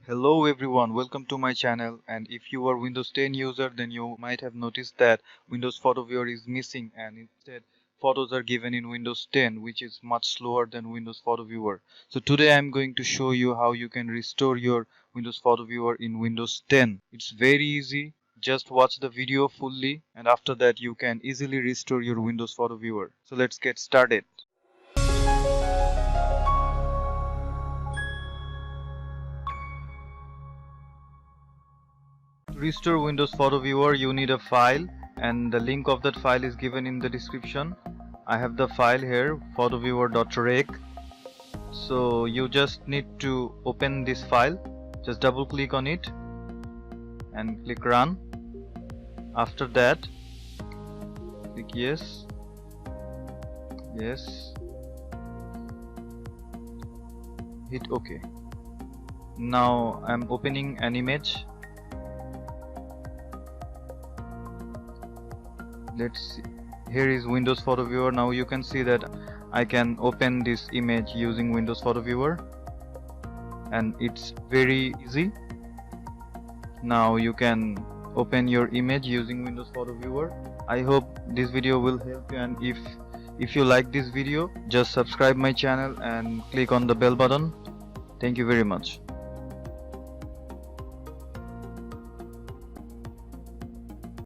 Hello everyone, welcome to my channel. And if you are Windows 10 user, then you might have noticed that Windows Photo Viewer is missing, and instead photos are given in Windows 10, which is much slower than Windows Photo Viewer. So today I'm going to show you how you can restore your Windows Photo Viewer in Windows 10. It's very easy. Just watch the video fully, and after that you can easily restore your Windows Photo Viewer. So let's get started. To restore Windows Photo Viewer, you need a file, and the link of that file is given in the description. I have the file here, photoviewer.rec. So you just need to open this file. Just double click on it and click run. After that, click yes, hit OK. Now I'm opening an image. Let's see. Here is Windows Photo Viewer. Now you can see that I can open this image using Windows Photo Viewer, and it's very easy. Now you can open your image using Windows Photo Viewer. I hope this video will help you, and if you like this video, just subscribe my channel and click on the bell button. Thank you very much.